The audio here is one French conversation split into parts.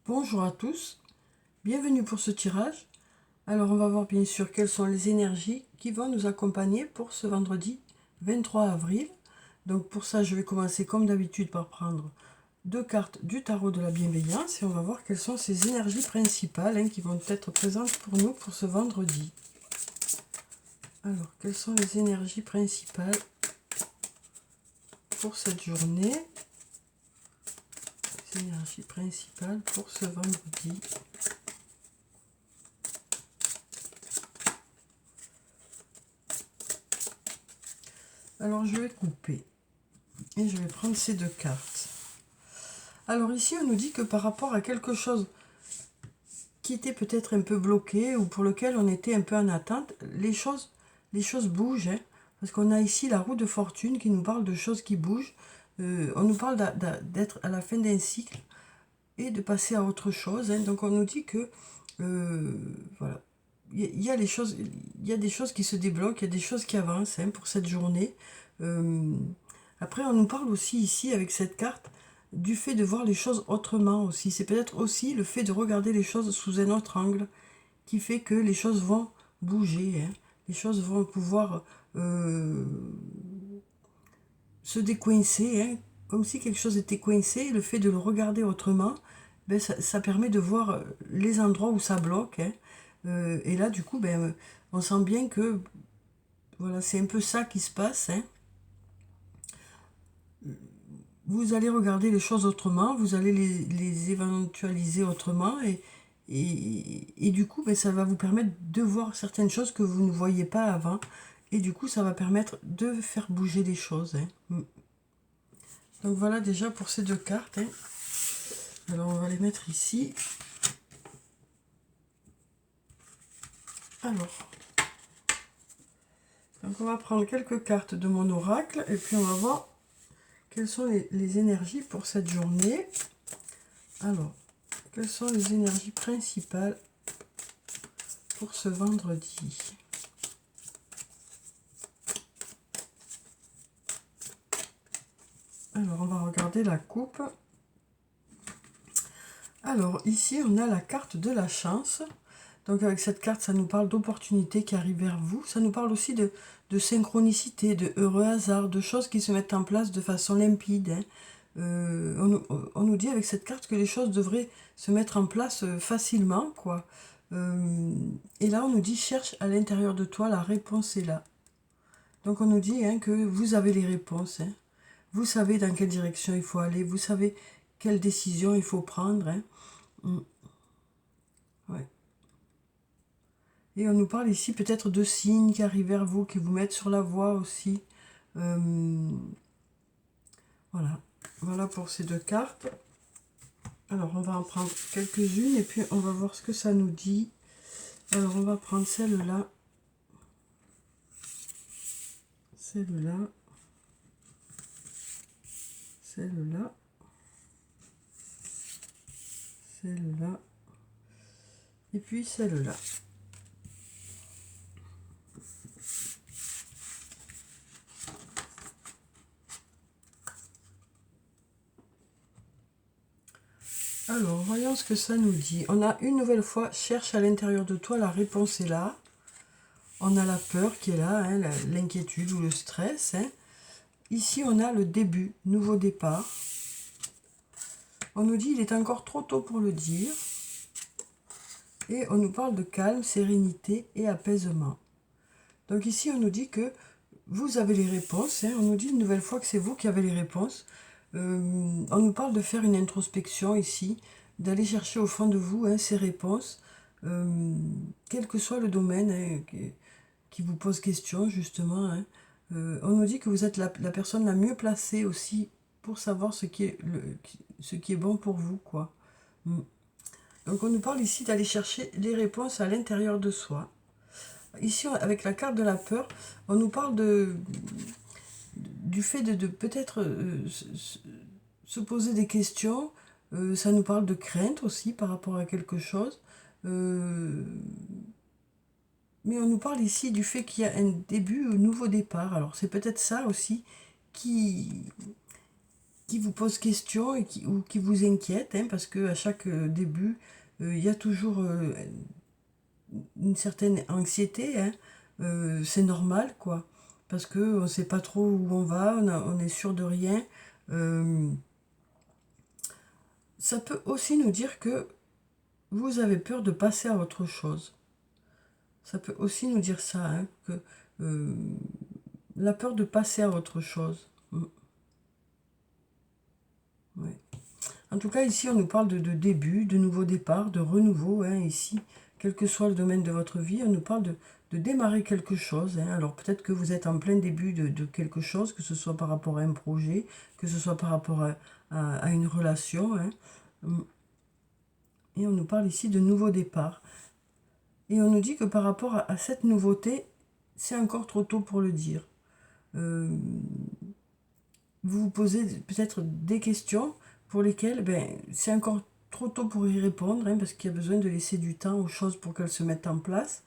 Bonjour à tous, bienvenue pour ce tirage. Alors on va voir bien sûr quelles sont les énergies qui vont nous accompagner pour ce vendredi 23 avril. Donc pour ça je vais commencer comme d'habitude par prendre deux cartes du tarot de la bienveillance et on va voir quelles sont ces énergies principales qui vont être présentes pour nous pour ce vendredi. Alors quelles sont les énergies principales pour cette journée? Les énergies principales pour ce vendredi. Alors je vais couper et je vais prendre ces deux cartes. Alors ici on nous dit que par rapport à quelque chose qui était peut-être un peu bloqué ou pour lequel on était un peu en attente, les choses bougent. Parce qu'on a ici la roue de fortune qui nous parle de choses qui bougent. On nous parle d'être à la fin d'un cycle et de passer à autre chose. Donc on nous dit que voilà, il y a des choses qui se débloquent, il y a des choses qui avancent pour cette journée. Après, on nous parle aussi ici avec cette carte du fait de voir les choses autrement aussi. C'est peut-être aussi le fait de regarder les choses sous un autre angle qui fait que les choses vont bouger. Les choses vont pouvoir se décoincer, comme si quelque chose était coincé. Le fait de le regarder autrement, ben, ça permet de voir les endroits où ça bloque. Et là, du coup, ben, on sent bien que voilà, c'est un peu ça qui se passe. Vous allez regarder les choses autrement, vous allez les éventualiser autrement et du coup, ben, ça va vous permettre de voir certaines choses que vous ne voyiez pas avant. Et du coup, ça va permettre de faire bouger les choses. Donc voilà déjà pour ces deux cartes. Alors on va les mettre ici. Alors, donc on va prendre quelques cartes de mon oracle et puis on va voir quelles sont les énergies pour cette journée. Alors, quelles sont les énergies principales pour ce vendredi? Alors, on va regarder la coupe. Alors, ici, on a la carte de la chance. Donc, avec cette carte, ça nous parle d'opportunités qui arrivent vers vous. Ça nous parle aussi de synchronicité, de heureux hasard, de choses qui se mettent en place de façon limpide. On nous dit avec cette carte que les choses devraient se mettre en place facilement, quoi. Et là, on nous dit, cherche à l'intérieur de toi, la réponse est là. Donc, on nous dit que vous avez les réponses. Vous savez dans quelle direction il faut aller, vous savez quelle décision il faut prendre. Ouais. Et on nous parle ici peut-être de signes qui arrivent vers vous, qui vous mettent sur la voie aussi. Voilà. Voilà pour ces deux cartes. Alors on va en prendre quelques-unes et puis on va voir ce que ça nous dit. Alors on va prendre celle-là. Celle-là. Celle-là. Celle-là. Et puis celle-là. Alors, voyons ce que ça nous dit. On a une nouvelle fois, cherche à l'intérieur de toi, la réponse est là. On a la peur qui est là, l'inquiétude ou le stress. Ici, on a le début, nouveau départ. On nous dit il est encore trop tôt pour le dire. Et on nous parle de calme, sérénité et apaisement. Donc ici, on nous dit que vous avez les réponses. On nous dit une nouvelle fois que c'est vous qui avez les réponses. On nous parle de faire une introspection ici, d'aller chercher au fond de vous ces réponses, quel que soit le domaine qui vous pose question, justement. On nous dit que vous êtes la personne la mieux placée aussi pour savoir ce qui est bon pour vous, quoi. Donc on nous parle ici d'aller chercher les réponses à l'intérieur de soi. Ici, avec la carte de la peur, on nous parle du fait de peut-être se poser des questions. Ça nous parle de crainte aussi par rapport à quelque chose. Mais on nous parle ici du fait qu'il y a un début, un nouveau départ. Alors c'est peut-être ça aussi qui qui vous pose question et ou qui vous inquiète, hein, parce qu'à chaque début, il y a toujours une certaine anxiété, hein, c'est normal, quoi, parce qu'on ne sait pas trop où on va, on est sûr de rien. Ça peut aussi nous dire que vous avez peur de passer à autre chose. Ça peut aussi nous dire ça, hein, que la peur de passer à autre chose. Ouais. En tout cas, ici, on nous parle de début, de nouveau départ, de renouveau, hein, ici, quel que soit le domaine de votre vie, on nous parle de démarrer quelque chose, hein. Alors peut-être que vous êtes en plein début de quelque chose, que ce soit par rapport à un projet, que ce soit par rapport à une relation, hein. Et on nous parle ici de nouveau départ. Et on nous dit que par rapport à cette nouveauté, c'est encore trop tôt pour le dire. Vous vous posez peut-être des questions pour lesquelles c'est encore trop tôt pour y répondre, hein, parce qu'il y a besoin de laisser du temps aux choses pour qu'elles se mettent en place.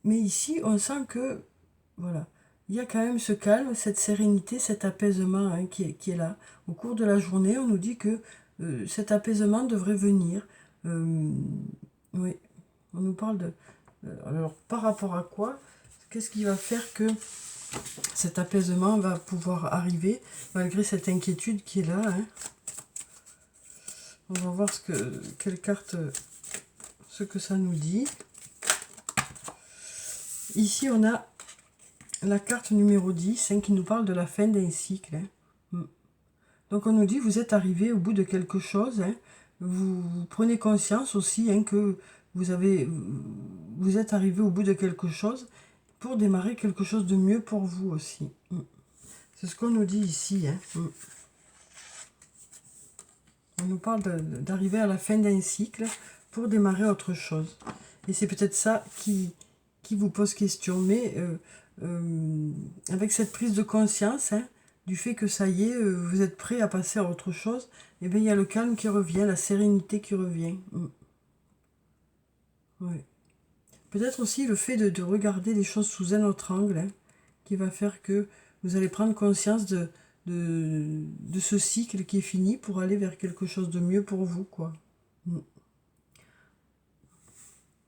Mais ici, on sent que, voilà, il y a quand même ce calme, cette sérénité, cet apaisement, hein, qui est là. Au cours de la journée, on nous dit que cet apaisement devrait venir. Oui, on nous parle de... alors, par rapport à quoi? Qu'est-ce qui va faire que cet apaisement va pouvoir arriver, malgré cette inquiétude qui est là, hein? On va voir quelle carte, ce que ça nous dit. Ici, on a la carte numéro 10, hein, qui nous parle de la fin d'un cycle, hein. Donc, on nous dit, vous êtes arrivé au bout de quelque chose, hein. Vous prenez conscience aussi, hein, que vous êtes arrivé au bout de quelque chose pour démarrer quelque chose de mieux pour vous aussi. C'est ce qu'on nous dit ici, hein. On nous parle d'arriver à la fin d'un cycle pour démarrer autre chose. Et c'est peut-être ça qui vous pose question. Mais avec cette prise de conscience, hein, du fait que ça y est, vous êtes prêt à passer à autre chose, et bien il y a le calme qui revient, la sérénité qui revient. Ouais. Peut-être aussi le fait de regarder les choses sous un autre angle, hein, qui va faire que vous allez prendre conscience de ce cycle qui est fini pour aller vers quelque chose de mieux pour vous, quoi.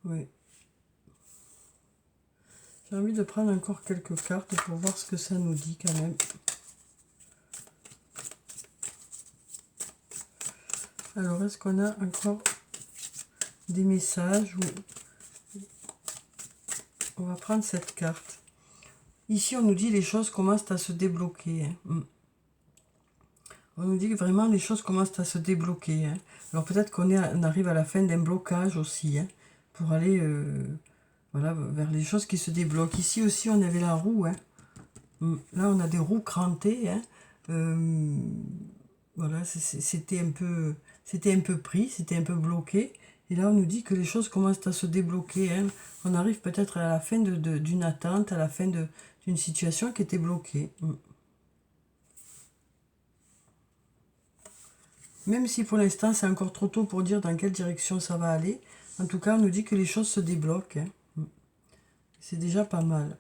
Oui. J'ai envie de prendre encore quelques cartes pour voir ce que ça nous dit quand même. Alors, est-ce qu'on a encore des messages ou... On va prendre cette carte. Ici, on nous dit les choses commencent à se débloquer, hein. On nous dit que vraiment les choses commencent à se débloquer, hein. Alors peut-être on arrive à la fin d'un blocage aussi, hein, pour aller voilà, vers les choses qui se débloquent. Ici aussi, on avait la roue, hein. Là, on a des roues crantées, hein. Voilà, c'était un peu pris, c'était un peu bloqué. Et là, on nous dit que les choses commencent à se débloquer, hein. On arrive peut-être à la fin d'une attente, à la fin d'une situation qui était bloquée. Même si pour l'instant, c'est encore trop tôt pour dire dans quelle direction ça va aller. En tout cas, on nous dit que les choses se débloquent, hein. C'est déjà pas mal.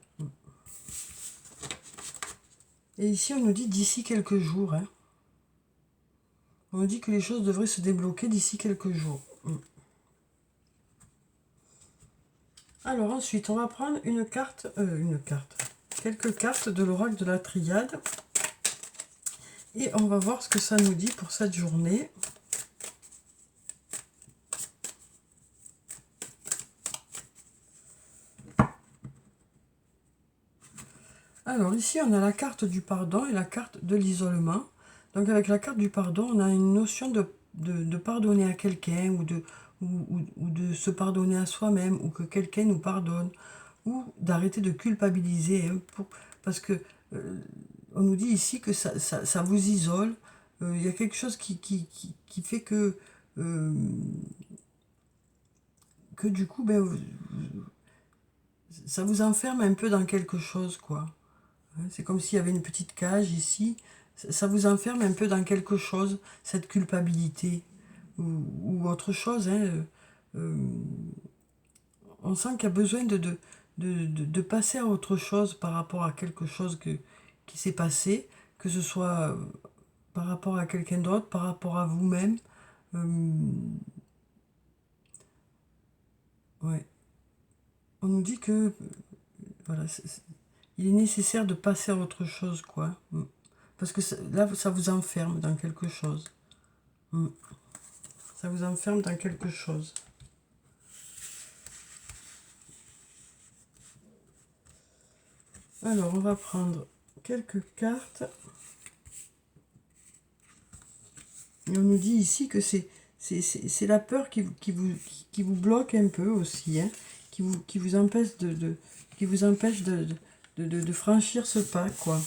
Et ici, on nous dit d'ici quelques jours, hein. On nous dit que les choses devraient se débloquer d'ici quelques jours. Alors ensuite, on va prendre quelques cartes de l'oracle de la Triade. Et on va voir ce que ça nous dit pour cette journée. Alors ici, on a la carte du pardon et la carte de l'isolement. Donc avec la carte du pardon, on a une notion de pardonner à quelqu'un ou de se pardonner à soi-même, ou que quelqu'un nous pardonne, ou d'arrêter de culpabiliser, hein, parce que on nous dit ici que ça vous isole. Il y a quelque chose qui fait que du coup, ça vous enferme un peu dans quelque chose, quoi. C'est comme s'il y avait une petite cage ici. Ça vous enferme un peu dans quelque chose, cette culpabilité, ou autre chose, hein. On sent qu'il y a besoin de passer à autre chose par rapport à quelque chose qui s'est passé, que ce soit par rapport à quelqu'un d'autre, par rapport à vous-même. Ouais. On nous dit que voilà, il est nécessaire de passer à autre chose, quoi. Parce que là, ça vous enferme dans quelque chose. Ça vous enferme dans quelque chose. Alors, on va prendre quelques cartes. Et on nous dit ici que c'est la peur qui vous bloque un peu aussi, hein, qui vous empêche de franchir ce pas, quoi.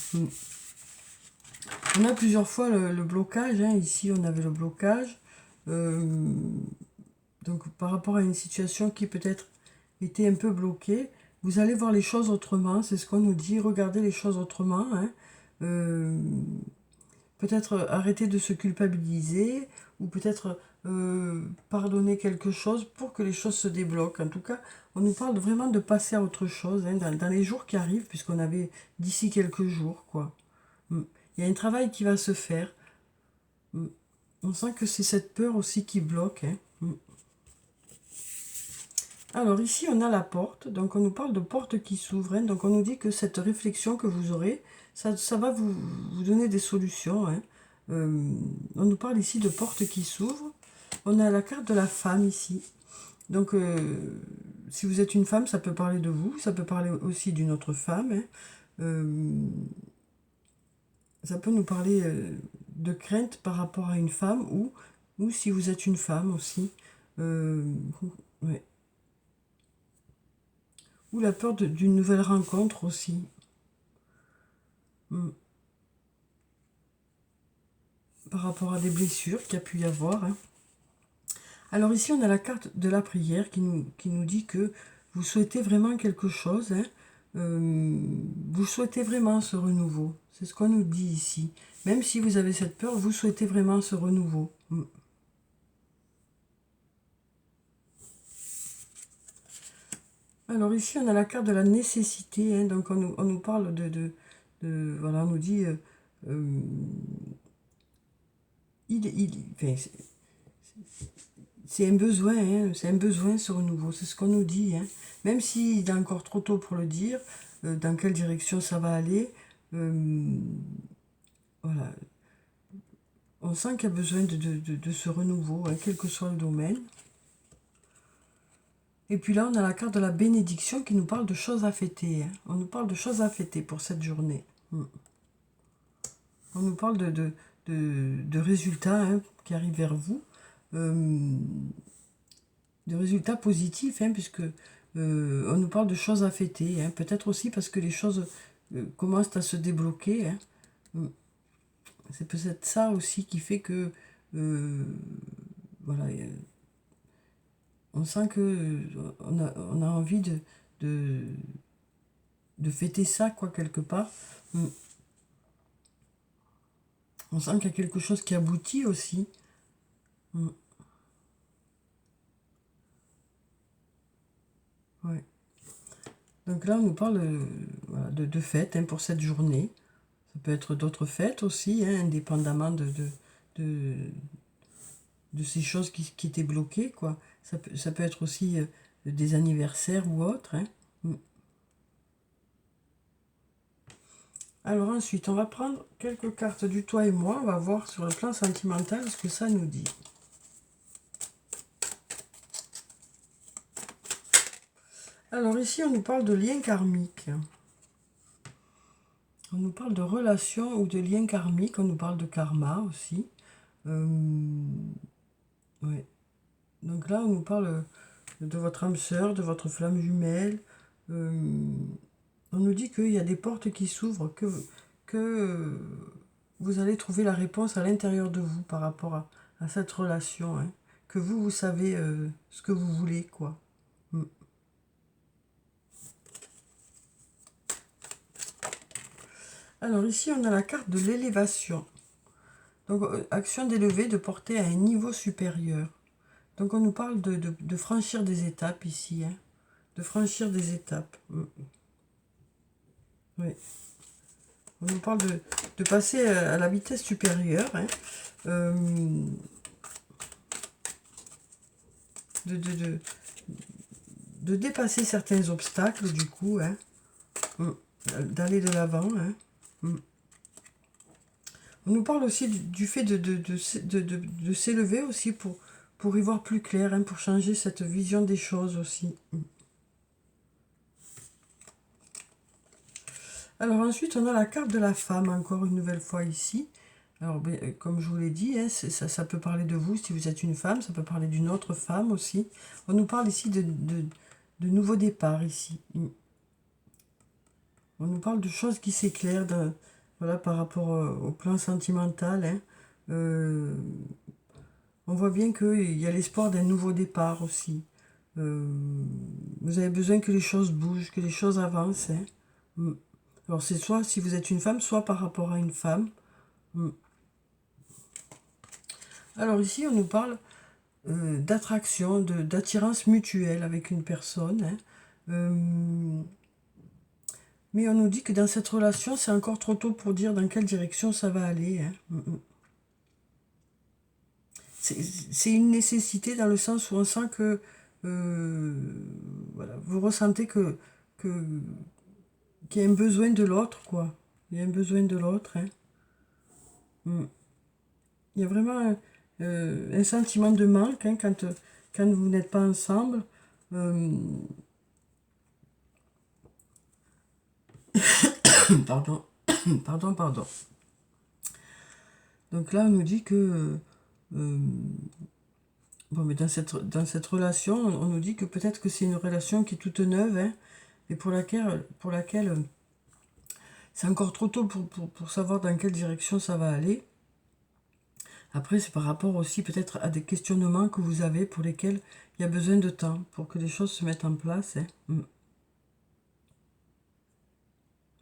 On a plusieurs fois le blocage, hein. Ici on avait le blocage, donc par rapport à une situation qui peut-être était un peu bloquée, vous allez voir les choses autrement, c'est ce qu'on nous dit, regardez les choses autrement, hein. Peut-être arrêter de se culpabiliser, ou peut-être pardonner quelque chose pour que les choses se débloquent. En tout cas, on nous parle vraiment de passer à autre chose, hein, dans les jours qui arrivent, puisqu'on avait d'ici quelques jours, quoi. Il y a un travail qui va se faire. On sent que c'est cette peur aussi qui bloque, hein. Alors ici, on a la porte, donc on nous parle de porte qui s'ouvre, hein. Donc on nous dit que cette réflexion que vous aurez, ça va vous donner des solutions, hein. On nous parle ici de porte qui s'ouvre. On a la carte de la femme ici. Donc si vous êtes une femme, ça peut parler de vous, ça peut parler aussi d'une autre femme, hein. Ça peut nous parler de crainte par rapport à une femme, ou si vous êtes une femme aussi. Ouais. Ou la peur d'une nouvelle rencontre aussi. Par rapport à des blessures qu'il y a pu y avoir, hein. Alors ici, on a la carte de la prière qui nous dit que vous souhaitez vraiment quelque chose, hein. Vous souhaitez vraiment ce renouveau. C'est ce qu'on nous dit ici. Même si vous avez cette peur, vous souhaitez vraiment ce renouveau. Alors ici, on a la carte de la nécessité, hein. Donc on nous parle voilà, on nous dit... enfin, c'est un besoin, hein, c'est un besoin ce renouveau, c'est ce qu'on nous dit, hein. Même s'il est encore trop tôt pour le dire, dans quelle direction ça va aller, voilà. On sent qu'il y a besoin de ce renouveau, hein, quel que soit le domaine. Et puis là, on a la carte de la bénédiction qui nous parle de choses à fêter, hein. On nous parle de choses à fêter pour cette journée. On nous parle de résultats, hein, qui arrivent vers vous. De résultats positifs, hein, puisque on nous parle de choses à fêter, hein. Peut-être aussi parce que les choses commencent à se débloquer, hein. C'est peut-être ça aussi qui fait que voilà, on sent que on a envie de fêter ça, quoi, quelque part. On sent qu'il y a quelque chose qui aboutit aussi. Ouais. Donc là, on nous parle voilà, de fêtes, hein, pour cette journée. Ça peut être d'autres fêtes aussi, hein, indépendamment de ces choses qui étaient bloquées, quoi. Ça peut être aussi des anniversaires ou autres, hein. Alors ensuite, on va prendre quelques cartes du toi et moi. On va voir sur le plan sentimental ce que ça nous dit. Alors ici, on nous parle de liens karmiques. On nous parle de relations ou de liens karmiques. On nous parle de karma aussi. Ouais. Donc là, on nous parle de votre âme sœur, de votre flamme jumelle. On nous dit qu'il y a des portes qui s'ouvrent, que vous allez trouver la réponse à l'intérieur de vous par rapport à cette relation, hein. Que vous savez ce que vous voulez, quoi. Alors ici, on a la carte de l'élévation. Donc, action d'élever, de porter à un niveau supérieur. Donc, on nous parle de franchir des étapes ici, hein. De franchir des étapes. Oui. On nous parle de passer à la vitesse supérieure. Hein. De dépasser certains obstacles, du coup. Hein. D'aller de l'avant. Hein. On nous parle aussi du fait de s'élever aussi pour y voir plus clair, hein, pour changer cette vision des choses aussi. Alors ensuite, on a la carte de la femme, encore une nouvelle fois ici. Alors, comme je vous l'ai dit, hein, ça peut parler de vous si vous êtes une femme, ça peut parler d'une autre femme aussi. On nous parle ici de nouveaux départs ici. On nous parle de choses qui s'éclairent voilà, par rapport au plan sentimental. Hein. On voit bien qu'il y a l'espoir d'un nouveau départ aussi. Vous avez besoin que les choses bougent, que les choses avancent. Hein. Alors c'est soit si vous êtes une femme, soit par rapport à une femme. Alors ici, on nous parle d'attraction, d'attirance mutuelle avec une personne. Hein. Mais on nous dit que dans cette relation, c'est encore trop tôt pour dire dans quelle direction ça va aller. Hein. C'est une nécessité dans le sens où on sent que voilà, vous ressentez qu'il y a un besoin de l'autre, quoi. Il y a un besoin de l'autre. Hein. Il y a vraiment un sentiment de manque hein, quand vous n'êtes pas ensemble. Pardon. Pardon. Donc là, on nous dit que... bon, mais dans cette relation, on nous dit que peut-être que c'est une relation qui est toute neuve, hein, et pour laquelle c'est encore trop tôt pour savoir dans quelle direction ça va aller. Après, c'est par rapport aussi peut-être à des questionnements que vous avez pour lesquels il y a besoin de temps pour que les choses se mettent en place. Hein.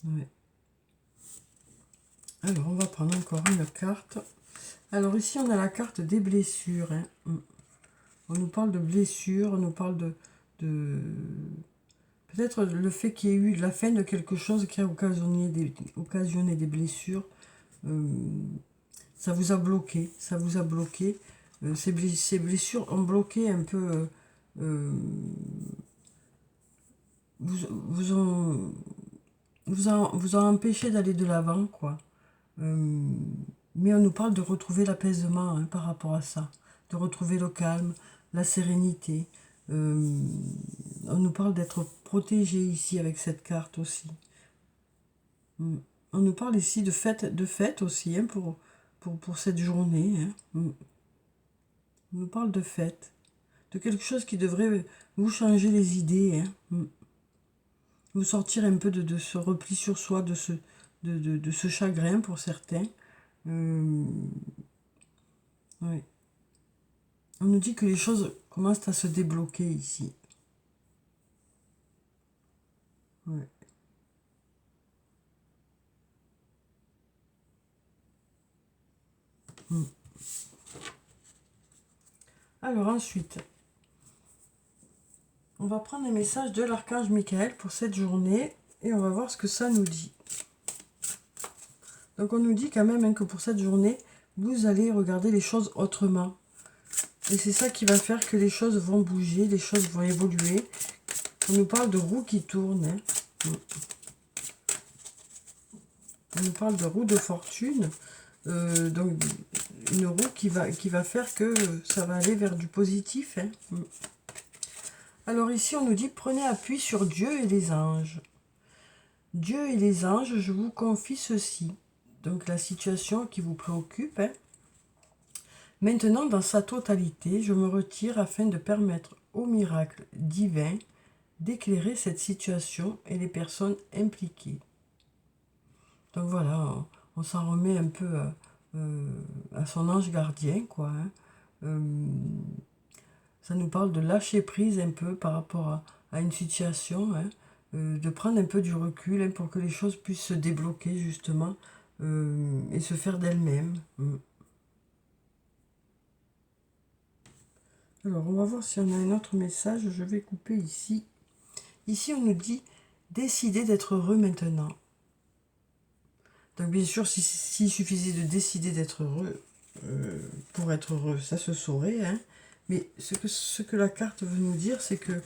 Ouais. Alors, on va prendre encore une carte. Alors ici, on a la carte des blessures. Hein. On nous parle de blessures, on nous parle de peut-être le fait qu'il y ait eu la fin de quelque chose qui a occasionné des blessures. Ça vous a bloqué, ces blessures ont bloqué un peu, vous ont empêché d'aller de l'avant, quoi. Mais on nous parle de retrouver l'apaisement hein, par rapport à ça, de retrouver le calme, la sérénité. On nous parle d'être protégé ici avec cette carte aussi. On nous parle ici de fête aussi hein, pour cette journée. Hein. On nous parle de fête, de quelque chose qui devrait vous changer les idées. Hein. Vous sortir un peu de ce repli sur soi, de ce chagrin pour certains. Ouais. On nous dit que les choses commencent à se débloquer ici. Ouais. Alors ensuite, on va prendre un message de l'archange Michael pour cette journée et on va voir ce que ça nous dit. Donc on nous dit quand même hein, que pour cette journée, vous allez regarder les choses autrement. Et c'est ça qui va faire que les choses vont bouger, les choses vont évoluer. On nous parle de roue qui tourne. Hein. On nous parle de roue de fortune. Donc une roue qui va faire que ça va aller vers du positif. Hein. Alors ici, on nous dit, prenez appui sur Dieu et les anges. Dieu et les anges, je vous confie ceci. Donc la situation qui vous préoccupe. Hein. Maintenant, dans sa totalité, je me retire afin de permettre au miracle divin d'éclairer cette situation et les personnes impliquées. Donc voilà, on s'en remet un peu à son ange gardien, quoi. Hein. Ça nous parle de lâcher prise un peu par rapport à une situation, hein, de prendre un peu du recul hein, pour que les choses puissent se débloquer justement et se faire d'elles-mêmes. Alors, on va voir si on a un autre message. Je vais couper ici. Ici, on nous dit « Décidez d'être heureux maintenant ». Donc bien sûr, s'il suffisait de décider d'être heureux, pour être heureux, ça se saurait, hein. Mais ce que la carte veut nous dire, c'est que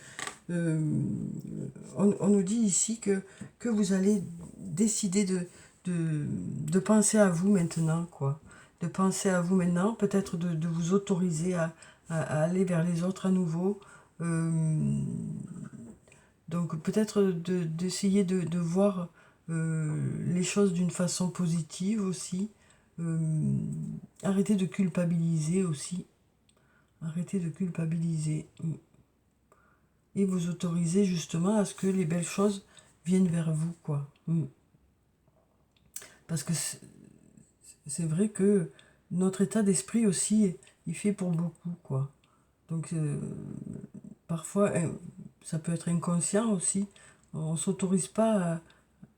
on nous dit ici que vous allez décider de penser à vous maintenant, quoi. De penser à vous maintenant, peut-être de vous autoriser à aller vers les autres à nouveau. Donc peut-être d'essayer de voir les choses d'une façon positive aussi. Euh, Arrêter de culpabiliser aussi. Arrêter de culpabiliser. Et vous autoriser justement à ce que les belles choses viennent vers vous, quoi. Parce que c'est vrai que notre état d'esprit aussi, il fait pour beaucoup, quoi. Donc parfois, ça peut être inconscient aussi. On ne s'autorise pas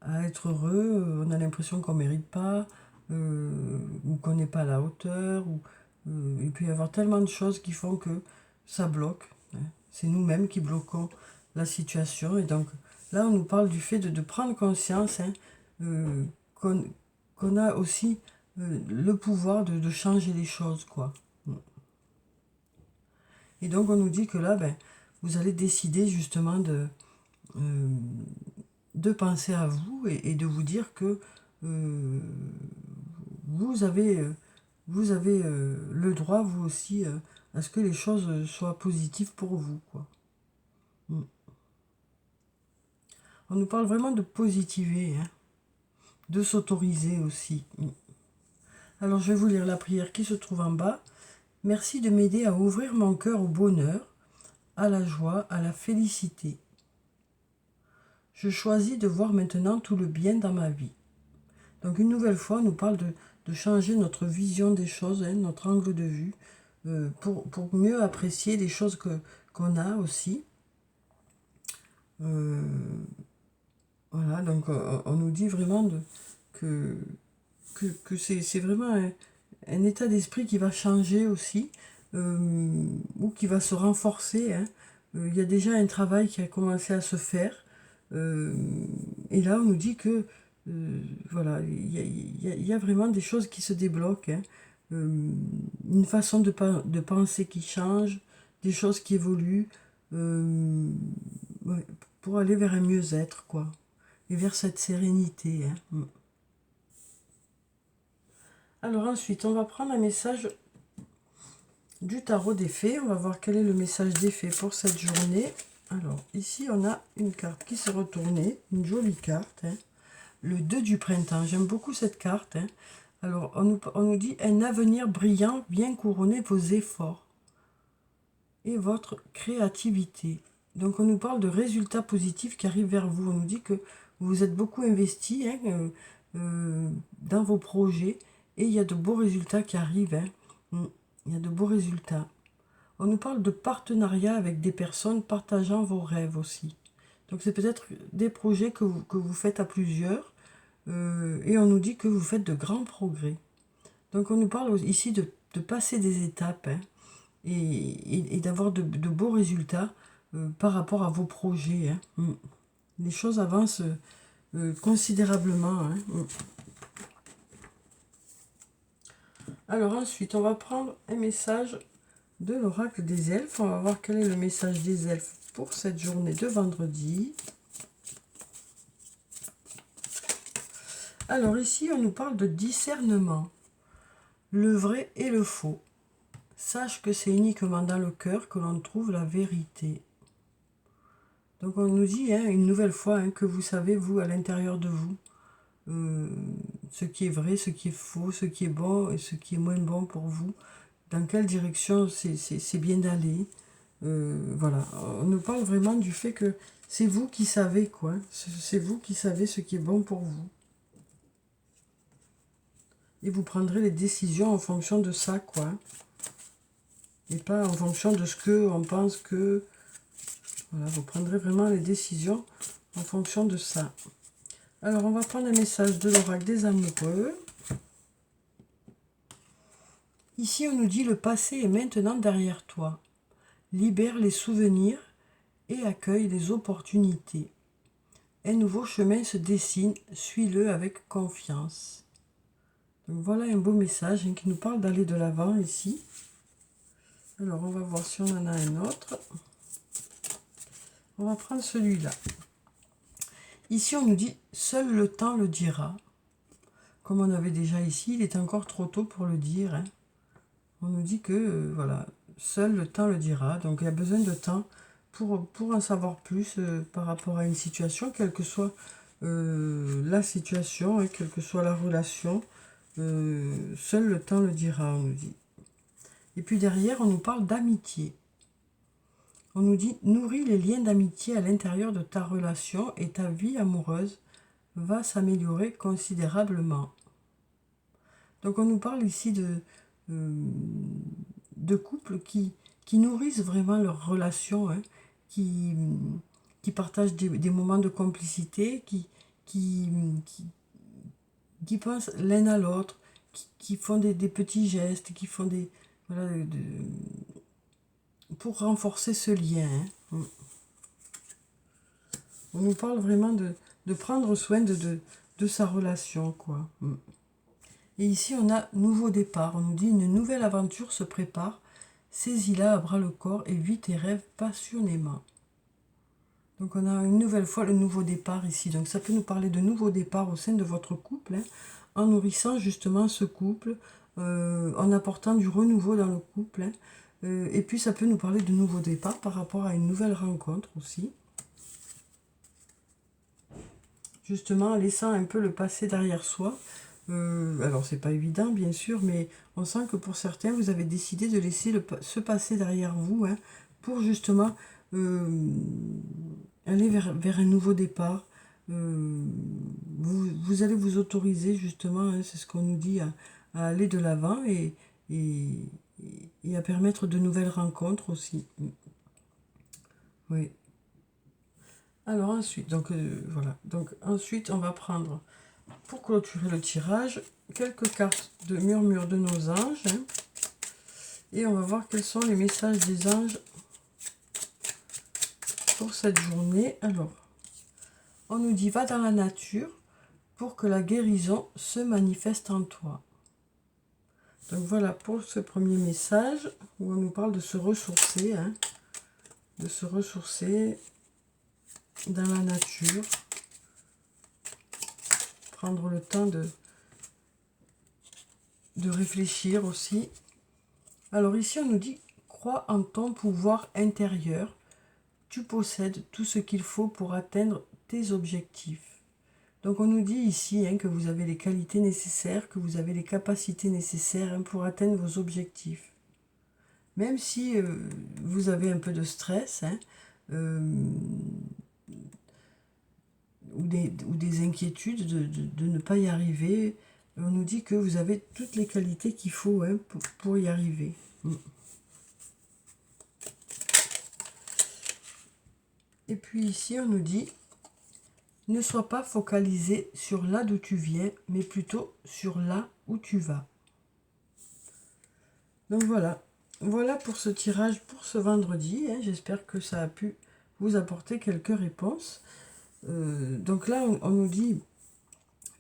à être heureux, on a l'impression qu'on ne mérite pas, ou qu'on n'est pas à la hauteur, ou il peut y avoir tellement de choses qui font que ça bloque, hein. C'est nous-mêmes qui bloquons la situation. Et donc là, on nous parle du fait de prendre conscience, hein, qu'on a aussi le pouvoir de changer les choses, quoi. Et donc on nous dit que là, ben, vous allez décider justement de penser à vous et de vous dire que euh, vous avez, le droit, vous aussi, à ce que les choses soient positives pour vous, quoi. Mm. On nous parle vraiment de positiver, hein, de s'autoriser aussi. Alors je vais vous lire la prière qui se trouve en bas. Merci de m'aider à ouvrir mon cœur au bonheur, à la joie, à la félicité. Je choisis de voir maintenant tout le bien dans ma vie. Donc une nouvelle fois, on nous parle de changer notre vision des choses, hein, notre angle de vue, pour mieux apprécier les choses qu'on a aussi. Euh, voilà, donc on nous dit vraiment que c'est vraiment un état d'esprit qui va changer aussi, ou qui va se renforcer, hein. Il y a déjà un travail qui a commencé à se faire. euh, et là, on nous dit que voilà, il y a vraiment des choses qui se débloquent, hein. Une façon de penser qui change, des choses qui évoluent, ouais, pour aller vers un mieux-être, quoi. Et vers cette sérénité, hein. Alors ensuite, on va prendre un message du tarot des fées. On va voir quel est le message des fées pour cette journée. Alors, ici, on a une carte qui s'est retournée, une jolie carte, hein. Le 2 du printemps. J'aime beaucoup cette carte, hein. Alors, on nous dit un avenir brillant vient couronner vos efforts et votre créativité. Donc, on nous parle de résultats positifs qui arrivent vers vous. On nous dit que vous vous êtes beaucoup investi, hein, dans vos projets et il y a de beaux résultats qui arrivent, hein. Il y a de beaux résultats. On nous parle de partenariat avec des personnes partageant vos rêves aussi. Donc c'est peut-être des projets que vous faites à plusieurs, et on nous dit que vous faites de grands progrès. Donc on nous parle ici de passer des étapes, hein, et d'avoir de beaux résultats par rapport à vos projets, hein. Les choses avancent considérablement, hein. Alors ensuite, on va prendre un message de l'oracle des elfes. On va voir quel est le message des elfes pour cette journée de vendredi. Alors ici, on nous parle de discernement. Le vrai et le faux. Sache que c'est uniquement dans le cœur que l'on trouve la vérité. Donc on nous dit, hein, une nouvelle fois, hein, que vous savez, vous, à l'intérieur de vous, ce qui est vrai, ce qui est faux, ce qui est bon et ce qui est moins bon pour vous. Dans quelle direction c'est bien d'aller. Voilà, on nous parle vraiment du fait que c'est vous qui savez, quoi. C'est vous qui savez ce qui est bon pour vous. Et vous prendrez les décisions en fonction de ça, quoi. Et pas en fonction de ce que on pense que... Voilà, vous prendrez vraiment les décisions en fonction de ça. Alors, on va prendre un message de l'oracle des amoureux. Ici, on nous dit le passé est maintenant derrière toi. Libère les souvenirs et accueille les opportunités. Un nouveau chemin se dessine, suis-le avec confiance. Donc voilà un beau message qui nous parle d'aller de l'avant ici. Alors on va voir si on en a un autre. On va prendre celui-là. Ici on nous dit « Seul le temps le dira ». Comme on avait déjà ici, il est encore trop tôt pour le dire. Hein. On nous dit que, voilà, seul le temps le dira. Donc il y a besoin de temps pour en savoir plus par rapport à une situation, quelle que soit la situation, quelle que soit la relation. Seul le temps le dira, on nous dit. Et puis derrière, on nous parle d'amitié. On nous dit, nourris les liens d'amitié à l'intérieur de ta relation et ta vie amoureuse va s'améliorer considérablement. Donc on nous parle ici de couples qui nourrissent vraiment leur relation, hein, qui partagent des moments de complicité, qui pensent l'un à l'autre, qui font des petits gestes, qui font des... Voilà, pour renforcer ce lien. Hein. On nous parle vraiment de prendre soin de sa relation, quoi. Et ici, on a nouveau départ. On nous dit une nouvelle aventure se prépare. Saisis-la à bras le corps et vis tes rêves passionnément. Donc on a une nouvelle fois le nouveau départ ici. Donc ça peut nous parler de nouveau départ au sein de votre couple, hein, en nourrissant justement ce couple, en apportant du renouveau dans le couple. Hein. Et puis ça peut nous parler de nouveau départ par rapport à une nouvelle rencontre aussi. Justement, en laissant un peu le passé derrière soi. Alors c'est pas évident bien sûr, mais on sent que pour certains, vous avez décidé de laisser ce passé derrière vous, hein, pour justement aller vers un nouveau départ. Vous allez vous autoriser justement, hein, c'est ce qu'on nous dit, à aller de l'avant et à permettre de nouvelles rencontres aussi. Oui. Alors ensuite, donc voilà. Donc ensuite, on va prendre, pour clôturer le tirage, quelques cartes de murmure de nos anges. Hein, et on va voir quels sont les messages des anges pour cette journée. Alors, on nous dit, va dans la nature pour que la guérison se manifeste en toi. Donc voilà pour ce premier message où on nous parle de se ressourcer, hein, de se ressourcer dans la nature, prendre le temps de réfléchir aussi. Alors ici on nous dit, crois en ton pouvoir intérieur, tu possèdes tout ce qu'il faut pour atteindre tes objectifs. Donc on nous dit ici, hein, que vous avez les qualités nécessaires, que vous avez les capacités nécessaires, hein, pour atteindre vos objectifs. Même si vous avez un peu de stress, hein, ou des inquiétudes de ne pas y arriver, on nous dit que vous avez toutes les qualités qu'il faut, hein, pour y arriver. Et puis ici, on nous dit, ne sois pas focalisé sur là d'où tu viens, mais plutôt sur là où tu vas. Donc voilà. Voilà pour ce tirage pour ce vendredi. Hein. J'espère que ça a pu vous apporter quelques réponses. Donc là, on nous dit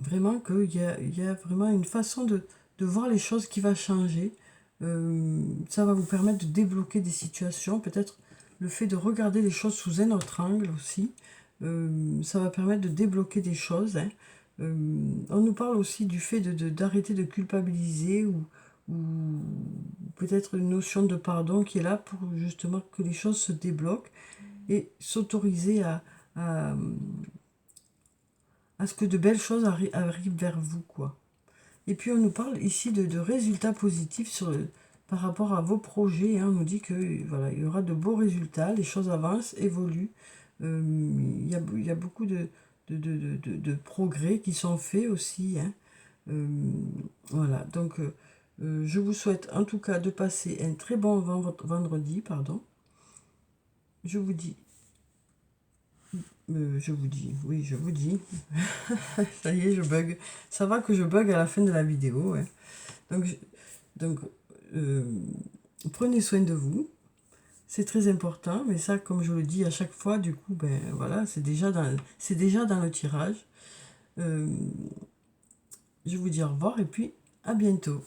vraiment qu'il y a vraiment une façon de voir les choses qui va changer. Ça va vous permettre de débloquer des situations. Peut-être le fait de regarder les choses sous un autre angle aussi. Ça va permettre de débloquer des choses. Hein. On nous parle aussi du fait d'arrêter de culpabiliser ou peut-être une notion de pardon qui est là pour justement que les choses se débloquent et s'autoriser à ce que de belles choses arrivent vers vous, quoi. Et puis on nous parle ici de résultats positifs par rapport à vos projets. Hein. On nous dit que voilà, il y aura de beaux résultats, les choses avancent, évoluent. Il y a beaucoup de progrès qui sont faits aussi. Hein. Voilà, donc je vous souhaite en tout cas de passer un très bon vendredi, pardon. Je vous dis, oui, je vous dis, ça y est, je bug. Ça va que je bug à la fin de la vidéo. Ouais. Donc prenez soin de vous. C'est très important, mais ça, comme je le dis à chaque fois, du coup, ben voilà, c'est déjà dans le tirage. Je vous dis au revoir et puis à bientôt.